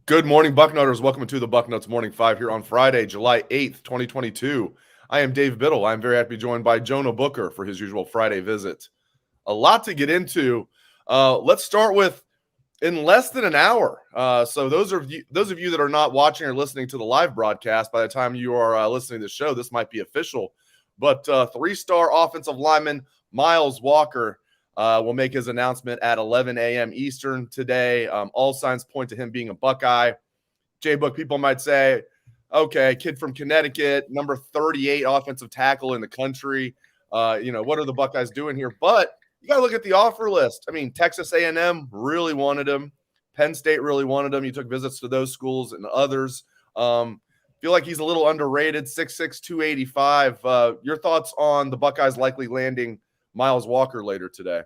Good morning, Bucknutters. Welcome to the Bucknuts Morning 5 here on Friday, July 8th, 2022. I am Dave Biddle. I'm very happy to be joined by Jonah Booker for his usual Friday visit. A lot to get into. Let's start with in less than an hour. So those of you that are not watching or listening to the live broadcast, by the time you are listening to the show, this might be official. But three-star offensive lineman Miles Walker will make his announcement at 11 a.m. Eastern today. All signs point to him being a Buckeye. J-Book, people might say, okay, kid from Connecticut, number 38 offensive tackle in the country. What are the Buckeyes doing here? But you got to look at the offer list. I mean, Texas A&M really wanted him. Penn State really wanted him. He took visits to those schools and others. Feel like he's a little underrated, 6'6", 285. Your thoughts on the Buckeyes likely landing Miles Walker later today?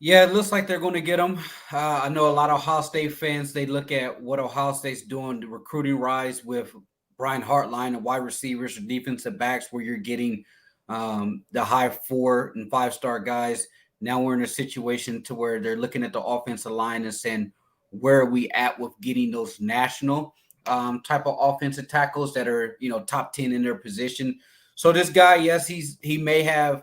Yeah, it looks like they're going to get him. I know a lot of Ohio State fans, they look at what Ohio State's doing, the recruiting rise with Brian Hartline and wide receivers or defensive backs where you're getting the high 4- and 5-star guys. Now we're in a situation to where they're looking at the offensive line and saying, where are we at with getting those national type of offensive tackles that are, top 10 in their position. So this guy, yes, he may have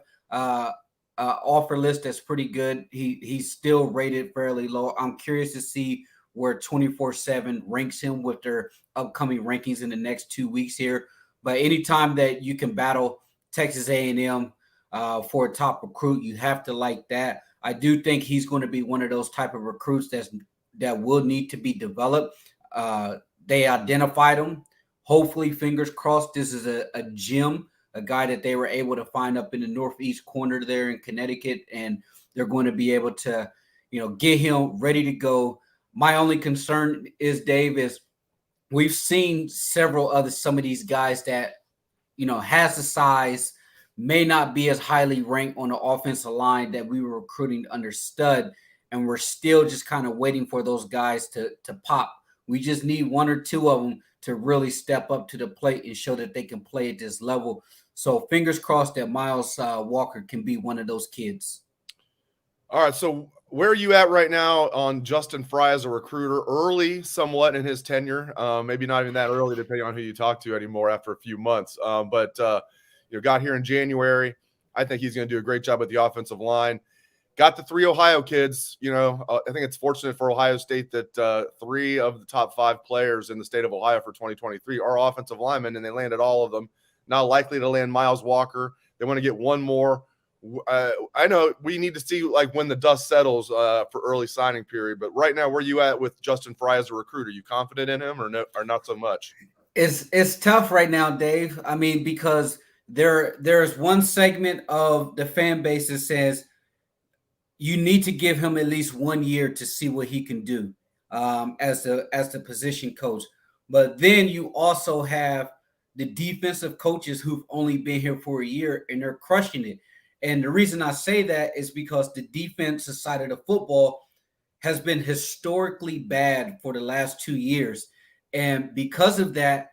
offer list that's pretty good. He's still rated fairly low. I'm curious to see where 24/7 ranks him with their upcoming rankings in the next 2 weeks here. But anytime that you can battle Texas A&M for a top recruit, you have to like that. I do think he's going to be one of those type of recruits that will need to be developed. They identified him. Hopefully, fingers crossed, this is a gem, a guy that they were able to find up in the northeast corner there in Connecticut, and they're going to be able to, get him ready to go. My only concern is, Dave, is we've seen some of these guys that, has the size, may not be as highly ranked on the offensive line that we were recruiting under Stud, and we're still just kind of waiting for those guys to pop. We just need one or two of them to really step up to the plate and show that they can play at this level. So fingers crossed that Miles Walker can be one of those kids. All right, so where are you at right now on Justin Frye as a recruiter? Early somewhat in his tenure, maybe not even that early depending on who you talk to anymore after a few months. But got here in January. I think he's going to do a great job with the offensive line. Got the 3 Ohio kids. I think it's fortunate for Ohio State that 3 of the top 5 players in the state of Ohio for 2023 are offensive linemen, and they landed all of them. Not likely to land Miles Walker. They want to get one more. I know we need to see when the dust settles for early signing period, but right now, where are you at with Justin Frye as a recruiter? Are you confident in him or not so much? It's tough right now, Dave. I mean, because there's one segment of the fan base that says you need to give him at least 1 year to see what he can do as the position coach. But then you also have the defensive coaches who've only been here for a year and they're crushing it. And the reason I say that is because the defensive side of the football has been historically bad for the last 2 years. And because of that,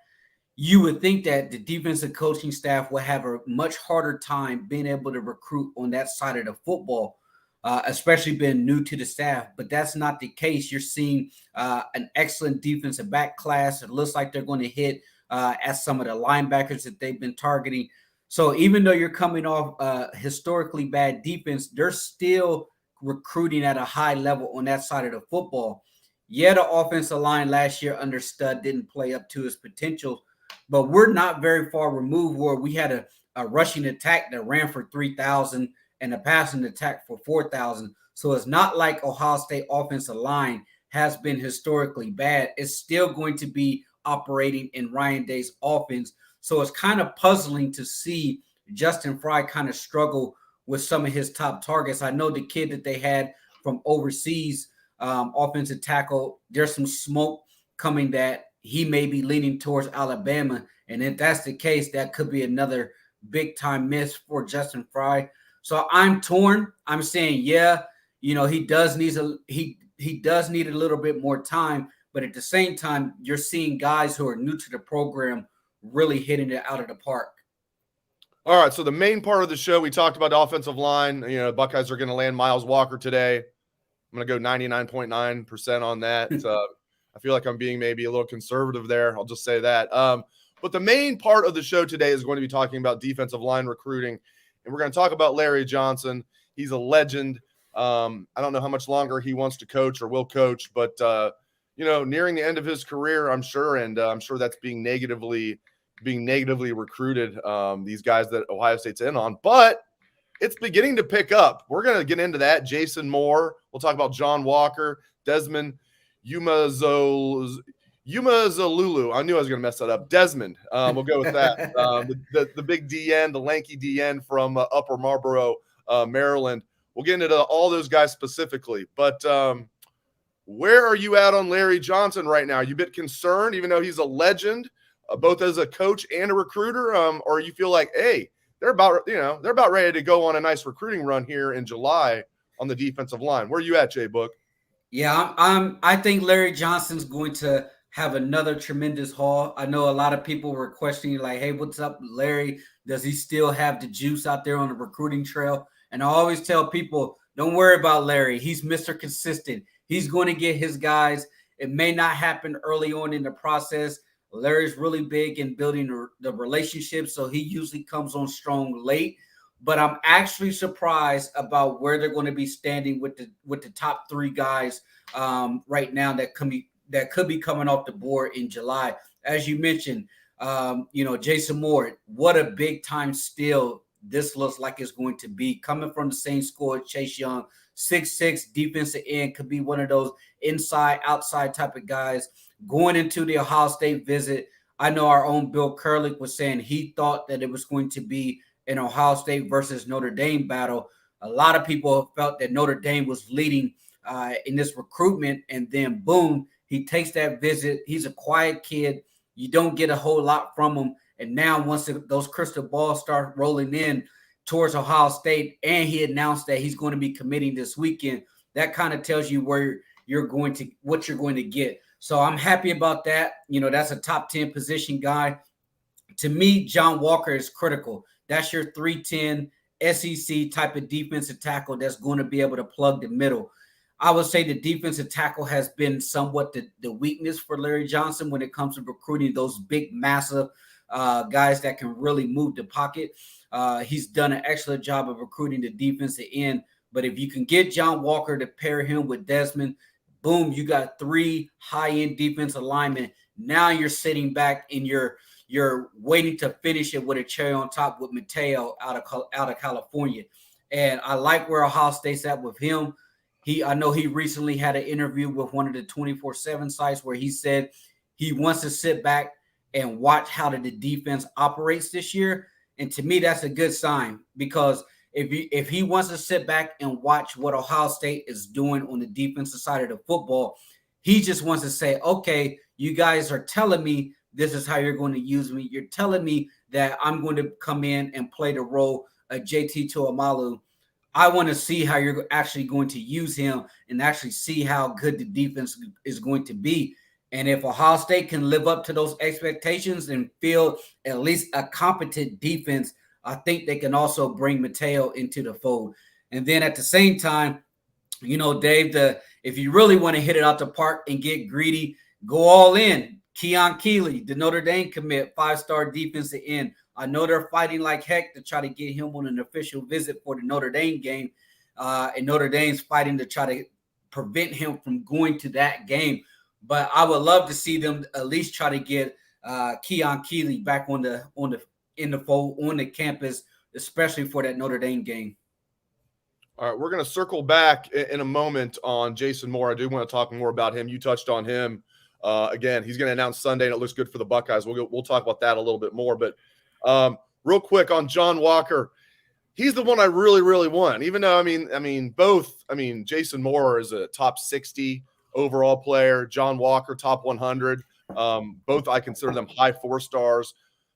you would think that the defensive coaching staff will have a much harder time being able to recruit on that side of the football, especially being new to the staff. But that's not the case. You're seeing an excellent defensive back class. It looks like they're going to hit at some of the linebackers that they've been targeting. So even though you're coming off historically bad defense, they're still recruiting at a high level on that side of the football. Yeah, the offensive line last year under Stud didn't play up to its potential, but we're not very far removed where we had a rushing attack that ran for 3,000 and a passing attack for 4,000. So it's not like Ohio State offensive line has been historically bad. It's still going to be operating in Ryan Day's offense. So it's kind of puzzling to see Justin Frye kind of struggle with some of his top targets. I know the kid that they had from overseas, offensive tackle, there's some smoke coming that he may be leaning towards Alabama. And if that's the case, that could be another big time miss for Justin Frye. So I'm torn. I'm saying, he does need a little bit more time. But at the same time, you're seeing guys who are new to the program really hitting it out of the park. All right, so the main part of the show, we talked about the offensive line. Buckeyes are going to land Miles Walker today. I'm going to go 99.9% on that. I feel like I'm being maybe a little conservative there. I'll just say that. But the main part of the show today is going to be talking about defensive line recruiting, and we're going to talk about Larry Johnson. He's a legend. I don't know how much longer he wants to coach or will coach, but nearing the end of his career, I'm sure, and I'm sure that's being negatively recruited. These guys that Ohio State's in on, but it's beginning to pick up. We're going to get into that. Jason Moore. We'll talk about John Walker, Desmond Umeozulu. I knew I was going to mess that up. Desmond. We'll go with that. The big DN, the lanky DN from Upper Marlboro, Maryland. We'll get into all those guys specifically. But where are you at on Larry Johnson right now? Are you a bit concerned, even though he's a legend, both as a coach and a recruiter, or you feel like, hey, they're about ready to go on a nice recruiting run here in July on the defensive line? Where are you at, Jay Book? Yeah, I think Larry Johnson's going to have another tremendous haul. I know a lot of people were questioning, like, hey, what's up, Larry? Does he still have the juice out there on the recruiting trail? And I always tell people, don't worry about Larry. He's Mr. Consistent. He's going to get his guys. It may not happen early on in the process. Larry's really big in building the relationship, so he usually comes on strong late. But I'm actually surprised about where they're going to be standing with the top three guys right now that could be coming off the board in July. As you mentioned, Jason Moore, what a big time steal this looks like it's going to be, coming from the same school as Chase Young. 6'6" defensive end, could be one of those inside, outside type of guys. Going into the Ohio State visit, I know our own Bill Kurlick was saying he thought that it was going to be an Ohio State versus Notre Dame battle. A lot of people felt that Notre Dame was leading in this recruitment, and then boom, he takes that visit. He's a quiet kid. You don't get a whole lot from him. And now once those crystal balls start rolling in towards Ohio State, and he announced that he's going to be committing this weekend, that kind of tells you what you're going to get. So I'm happy about that. That's a top 10 position guy. To me, John Walker is critical. That's your 310 SEC type of defensive tackle that's going to be able to plug the middle. I would say the defensive tackle has been somewhat the weakness for Larry Johnson when it comes to recruiting those big, massive guys that can really move the pocket. He's done an excellent job of recruiting the defensive end. But if you can get John Walker to pair him with Desmond, boom, you got three high-end defensive linemen. Now you're sitting back and you're waiting to finish it with a cherry on top with Mateo out of California. And I like where Ohio State's at with him. I know he recently had an interview with one of the 24/7 sites where he said he wants to sit back and watch how the defense operates this year. And to me, that's a good sign, because if he wants to sit back and watch what Ohio State is doing on the defensive side of the football, he just wants to say, okay, you guys are telling me this is how you're going to use me. You're telling me that I'm going to come in and play the role of JT Tuamalu. I want to see how you're actually going to use him and actually see how good the defense is going to be. And if Ohio State can live up to those expectations and feel at least a competent defense, I think they can also bring Mateo into the fold. And then at the same time, Dave, if you really want to hit it out the park and get greedy, go all in. Keon Keeley, the Notre Dame commit, 5-star defensive end. I know they're fighting like heck to try to get him on an official visit for the Notre Dame game. And Notre Dame's fighting to try to prevent him from going to that game. But I would love to see them at least try to get Keon Keeley back in the fold on the campus, especially for that Notre Dame game. All right, we're going to circle back in a moment on Jason Moore. I do want to talk more about him. You touched on him. Again, he's going to announce Sunday, and it looks good for the Buckeyes. We'll talk about that a little bit more. But real quick on John Walker, he's the one I really, really want. Even though Jason Moore is a top 60 overall player, John Walker top 100. Both I consider them high 4 stars.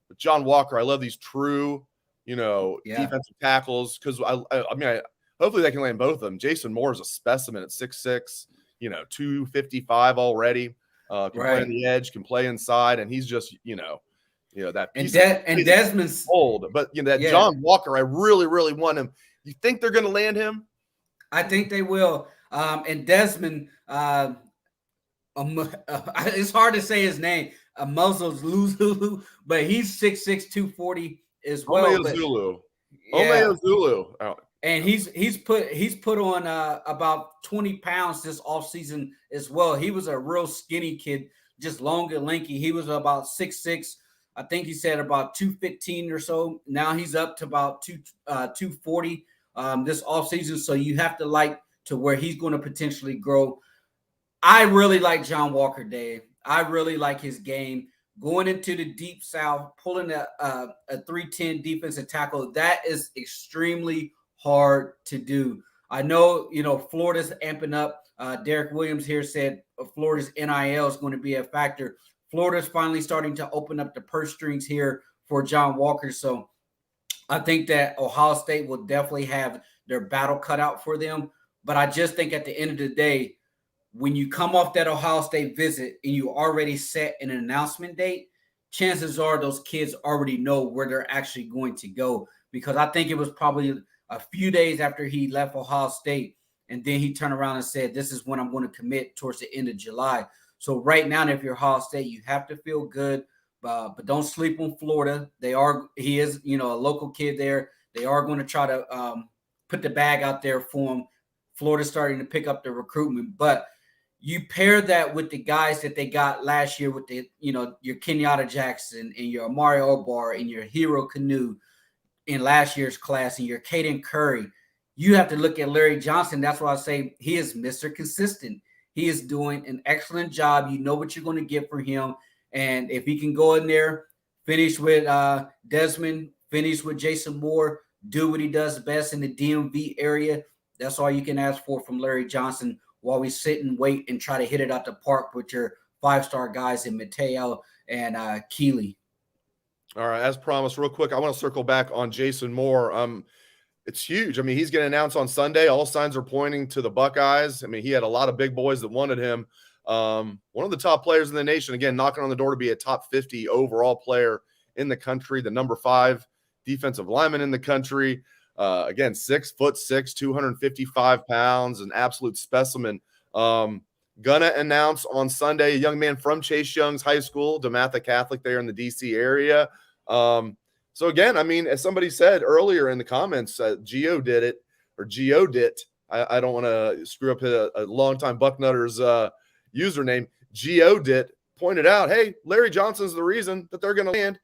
But John Walker, I love these true, defensive tackles, because hopefully they can land both of them. Jason Moore is a specimen at 6'6", 255 already. Can play on the edge, can play inside, and he's just that. And Desmond's old, but John Walker, I really, really want him. You think they're going to land him? I think they will. And Desmond, It's hard to say his name, Umeozulu, but he's 6'6", 240 as well. But Umeozulu. yeah, Umeozulu. Oh, and he's put on about 20 pounds this offseason as well. He was a real skinny kid, just long and lanky. He was about 6'6". I think he said about 215 or so. Now he's up to about 240 this offseason. So you have to like to where he's going to potentially grow. I really like John Walker, Dave. I really like his game. Going into the deep south, pulling a 310 defensive tackle, that is extremely hard to do. I know, Florida's amping up. Derek Williams here said Florida's NIL is going to be a factor. Florida's finally starting to open up the purse strings here for John Walker. So I think that Ohio State will definitely have their battle cut out for them. But I just think at the end of the day, when you come off that Ohio State visit and you already set an announcement date, chances are those kids already know where they're actually going to go. Because I think it was probably a few days after he left Ohio State, and then he turned around and said, this is when I'm going to commit towards the end of July. So right now, if you're Ohio State, you have to feel good, but don't sleep on Florida. He is, a local kid there. They are going to try to put the bag out there for him. Florida's starting to pick up the recruitment, but you pair that with the guys that they got last year with your Kenyatta Jackson and your Amari Obar and your Hero Canoe in last year's class and your Caden Curry. You have to look at Larry Johnson. That's why I say he is Mr. Consistent. He is doing an excellent job. You know what you're going to get from him. And if he can go in there, finish with Desmond, finish with Jason Moore, do what he does best in the DMV area, that's all you can ask for from Larry Johnson while we sit and wait and try to hit it out the park with your five-star guys in Mateo and Keeley. All right, as promised, real quick, I want to circle back on Jason Moore. It's huge. I mean, he's going to announce on Sunday. All signs are pointing to the Buckeyes. I mean, he had a lot of big boys that wanted him. One of the top players in the nation, again, knocking on the door to be a top 50 overall player in the country, the number 5 defensive lineman in the country. Again, 6'6", 255 pounds, an absolute specimen. Gonna announce on Sunday a young man from Chase Young's high school, DeMatha Catholic, there in the DC area. So again, I mean, as somebody said earlier in the comments, Geo did it. I don't want to screw up a longtime Bucknutters username. Geodit pointed out, hey, Larry Johnson's the reason that they're going to land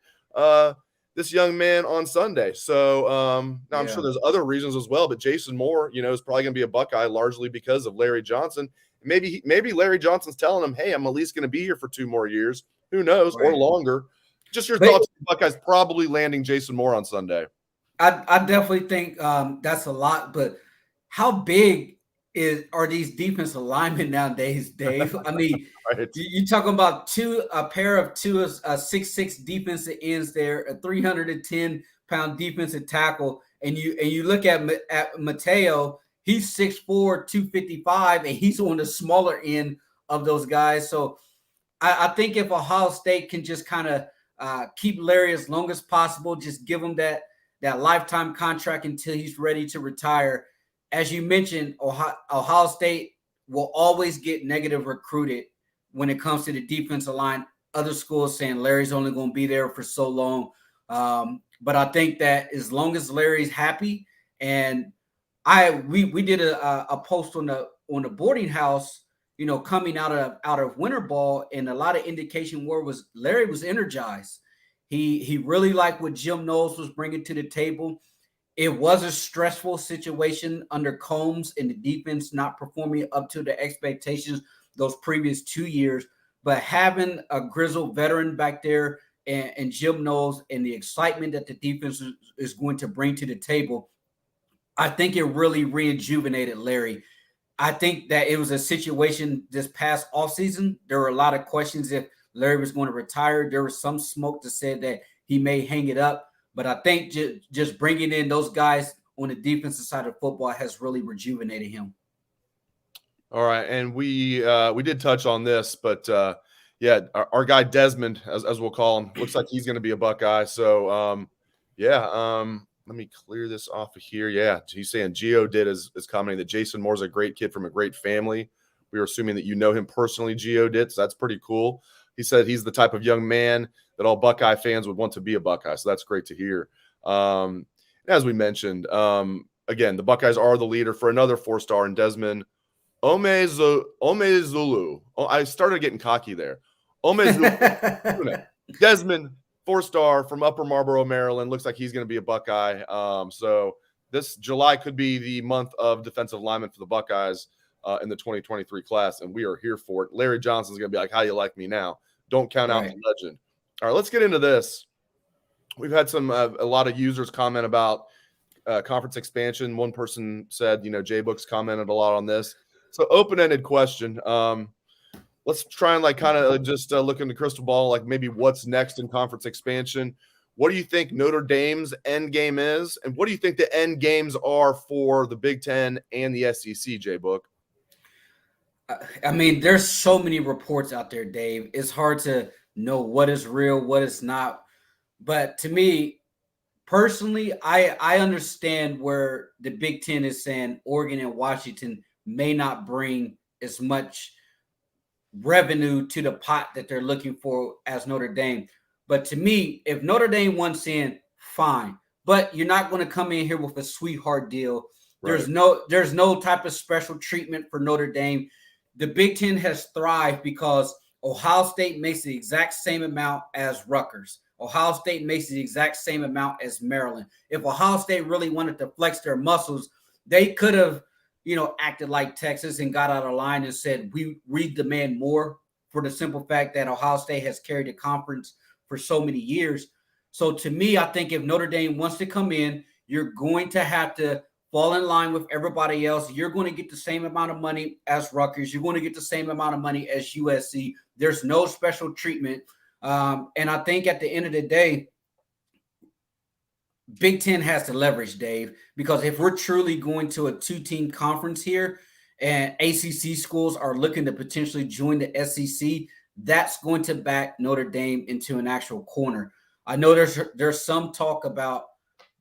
this young man on Sunday. So now I'm sure there's other reasons as well, but Jason Moore, is probably going to be a Buckeye largely because of Larry Johnson. Maybe Larry Johnson's telling him, hey, I'm at least going to be here for 2 more years. Who knows, or longer. Just your thoughts on Buckeyes probably landing Jason Moore on Sunday. I definitely think that's a lot, but how big are these defensive linemen nowadays, Dave? I mean, right. You're talking about a pair of 6'6" defensive ends there, a 310-pound defensive tackle, and you look at Mateo, he's 6'4", 255, and he's on the smaller end of those guys. So I think if Ohio State can just kind of keep Larry as long as possible, just give him that lifetime contract until he's ready to retire. As you mentioned, Ohio State will always get negative recruited when it comes to the defensive line. Other schools saying Larry's only going to be there for so long. But I think that as long as Larry's happy, and we did a post on the boarding house, coming out of winter ball, and a lot of indication was Larry was energized. He really liked what Jim Knowles was bringing to the table. It was a stressful situation under Combs and the defense not performing up to the expectations those previous 2 years. But having a grizzled veteran back there and Jim Knowles and the excitement that the defense is going to bring to the table, I think it really rejuvenated Larry. I think that it was a situation this past offseason. There were a lot of questions if Larry was going to retire. There was some smoke that said that he may hang it up. But I think just bringing in those guys on the defensive side of football has really rejuvenated him. All right, and we did touch on this, but our guy Desmond, as we'll call him, looks like he's going to be a Buckeye. So let me clear this off of here. Yeah, he's saying Geo is commenting that Jason Moore's a great kid from a great family. We are assuming that you know him personally, Gio did, so that's pretty cool. He said he's the type of young man that all Buckeye fans would want to be a Buckeye, so that's great to hear. As we mentioned, again, the Buckeyes are the leader for another 4-star in Desmond Umeozulu. Oh, I started getting cocky there. Umeozulu. Desmond, 4-star from Upper Marlboro, Maryland. Looks like he's going to be a Buckeye. So this July could be the month of defensive lineman for the Buckeyes in the 2023 class, and we are here for it. Larry Johnson's going to be like, how you like me now? Don't count out the legend. All right, let's get into this. We've had a lot of users comment about conference expansion. One person said, J-Books commented a lot on this. So open-ended question. Let's try and just look in the crystal ball, like maybe what's next in conference expansion. What do you think Notre Dame's end game is? And what do you think the end games are for the Big Ten and the SEC, J-Book? I mean, there's so many reports out there, Dave. It's hard to know what is real, what is not. But to me, personally, I understand where the Big Ten is saying Oregon and Washington may not bring as much revenue to the pot that they're looking for as Notre Dame. But to me, if Notre Dame wants in, fine. But you're not going to come in here with a sweetheart deal. Right. There's no type of special treatment for Notre Dame. The Big Ten has thrived because Ohio State makes the exact same amount as Rutgers. Ohio State makes the exact same amount as Maryland. If Ohio State really wanted to flex their muscles, they could have, acted like Texas and got out of line and said, we demand more, for the simple fact that Ohio State has carried the conference for so many years. So to me, I think if Notre Dame wants to come in, you're going to have to fall in line with everybody else. You're going to get the same amount of money as Rutgers. You're going to get the same amount of money as USC. There's no special treatment. And I think at the end of the day, Big Ten has to leverage, Dave, because if we're truly going to a 2-team conference here and ACC schools are looking to potentially join the SEC, that's going to back Notre Dame into an actual corner. I know there's some talk about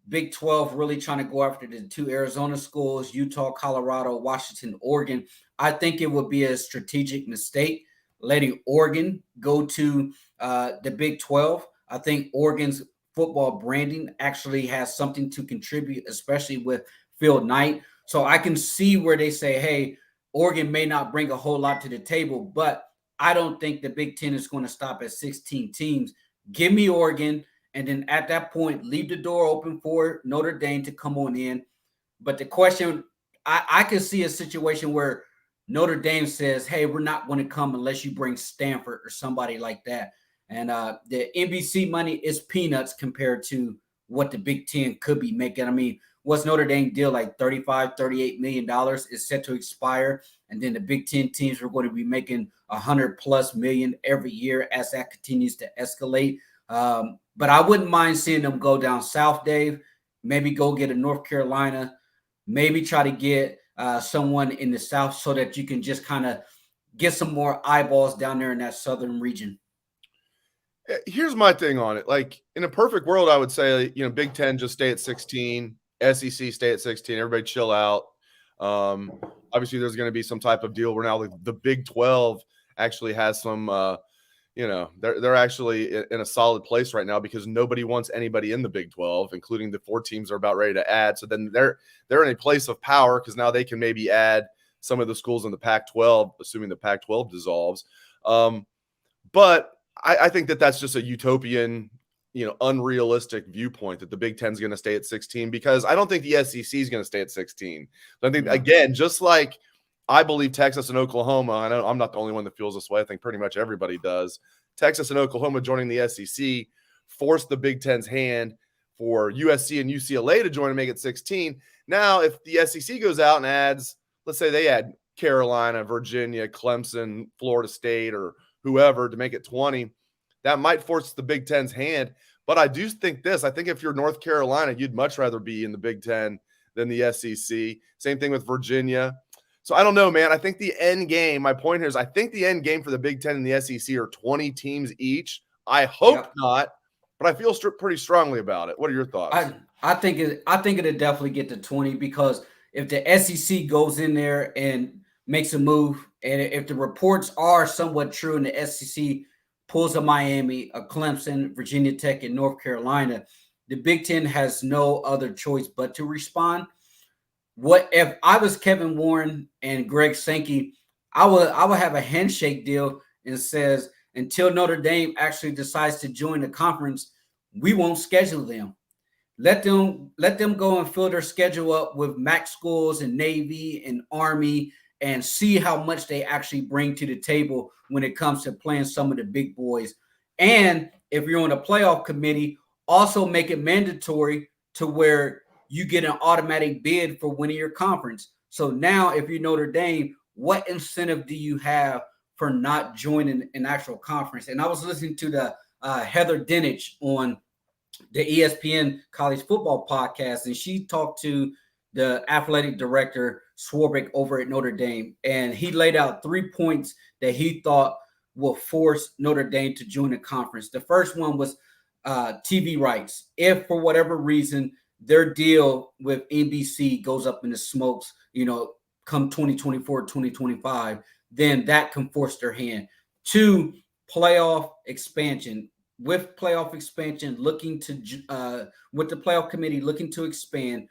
Big 12 really trying to go after the 2 Arizona schools, Utah, Colorado, Washington, Oregon. I think it would be a strategic mistake letting Oregon go to the Big 12. I think Oregon's football branding actually has something to contribute, especially with Phil Knight. So I can see where they say, hey, Oregon may not bring a whole lot to the table, but I don't think the Big Ten is going to stop at 16 teams. Give me Oregon. And then at that point, leave the door open for Notre Dame to come on in. But the question, I can see a situation where Notre Dame says, hey, we're not going to come unless you bring Stanford or somebody like that. And the NBC money is peanuts compared to what the Big Ten could be making. I mean, what's Notre Dame deal like $35-38 million is set to expire. And then the Big Ten teams are going to be making $100+ million every year as that continues to escalate. But I wouldn't mind seeing them go down south, Dave, maybe go get a North Carolina, maybe try to get someone in the south so that you can just kind of get some more eyeballs down there in that southern region. Here's my thing on it. Like in a perfect world, I would say, Big Ten just stay at 16, SEC stay at 16, everybody chill out. Obviously there's going to be some type of deal where now the Big 12 actually has some, they're actually in a solid place right now because nobody wants anybody in the Big 12, including the 4 teams are about ready to add. So then they're in a place of power because now they can maybe add some of the schools in the Pac-12, assuming the Pac-12 dissolves. But I think that's just a utopian, unrealistic viewpoint that the Big Ten is going to stay at 16 because I don't think the SEC is going to stay at 16. So I think, again, just like I believe Texas and Oklahoma, I know I'm not the only one that feels this way. I think pretty much everybody does. Texas and Oklahoma joining the SEC forced the Big Ten's hand for USC and UCLA to join and make it 16. Now, if the SEC goes out and adds, let's say they add Carolina, Virginia, Clemson, Florida State, or whoever to make it 20, that might force the Big Ten's hand. But I do think this. I think if you're North Carolina, you'd much rather be in the Big Ten than the SEC. Same thing with Virginia. So I don't know, man. I think the end game, my point here is I think the end game for the Big Ten and the SEC are 20 teams each. I hope not, but I feel pretty strongly about it. What are your thoughts? I think it'll definitely get to 20 because if the SEC goes in there and makes a move, and if the reports are somewhat true, and the SEC pulls a Miami, a Clemson, Virginia Tech, and North Carolina, the Big Ten has no other choice but to respond. What if I was Kevin Warren and Greg Sankey? I would have a handshake deal and says until Notre Dame actually decides to join the conference, we won't schedule them. Let them go and fill their schedule up with MAC schools and Navy and Army and see how much they actually bring to the table when it comes to playing some of the big boys. And if you're on a playoff committee, also make it mandatory to where you get an automatic bid for winning your conference. So now if you're Notre Dame, what incentive do you have for not joining an actual conference? And I was listening to the Heather Dinich on the ESPN college football podcast, and she talked to the athletic director Swarbrick over at Notre Dame, and he laid out 3 points that he thought will force Notre Dame to join the conference. The first one was TV rights. If for whatever reason their deal with NBC goes up in the smokes, come 2024, 2025, then that can force their hand. 2, playoff expansion. With playoff expansion, with the playoff committee looking to expand,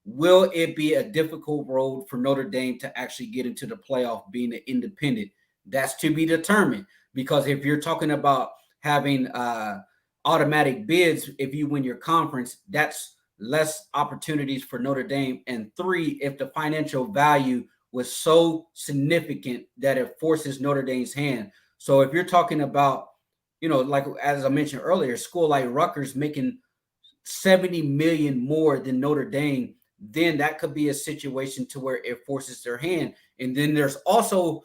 will it be a difficult road for Notre Dame to actually get into the playoff being an independent? That's to be determined, because if you're talking about having automatic bids, if you win your conference, that's less opportunities for Notre Dame. And 3, if the financial value was so significant that it forces Notre Dame's hand. So if you're talking about, like as I mentioned earlier, a school like Rutgers making $70 million more than Notre Dame, then that could be a situation to where it forces their hand. And then there's also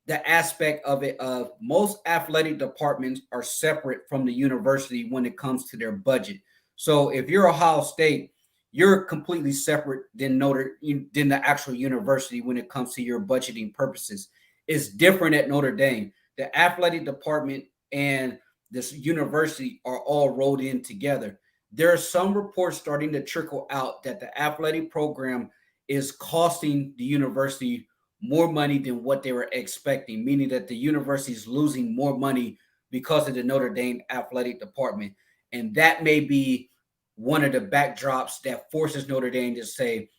the aspect of it of most athletic departments are separate from the university when it comes to their budget. So if you're Ohio State, you're completely separate than the actual university when it comes to your budgeting purposes. It's different at Notre Dame. The athletic department and this university are all rolled in together. There are some reports starting to trickle out that the athletic program is costing the university more money than what they were expecting, meaning that the university is losing more money because of the Notre Dame athletic department. And that may be one of the backdrops that forces Notre Dame to say,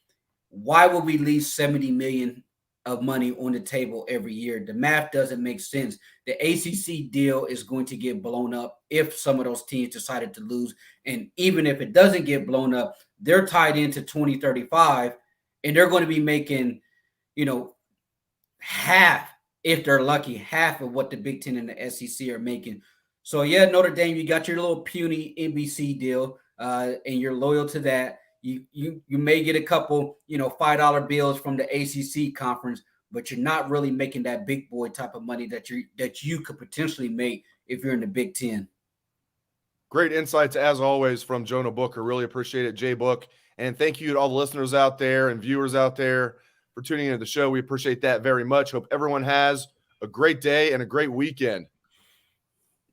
why would we leave $70 million of money on the table every year? The math doesn't make sense. The ACC deal is going to get blown up if some of those teams decided to lose. And even if it doesn't get blown up, they're tied into 2035 and they're going to be making, half, if they're lucky, half of what the Big Ten and the SEC are making. So yeah, Notre Dame, you got your little puny NBC deal, and you're loyal to that. You may get a couple, $5 bills from the ACC conference, but you're not really making that big boy type of money that you could potentially make if you're in the Big Ten. Great insights as always from Jonah Booker. Really appreciate it, Jay Book. And thank you to all the listeners out there and viewers out there for tuning into the show. We appreciate that very much. Hope everyone has a great day and a great weekend.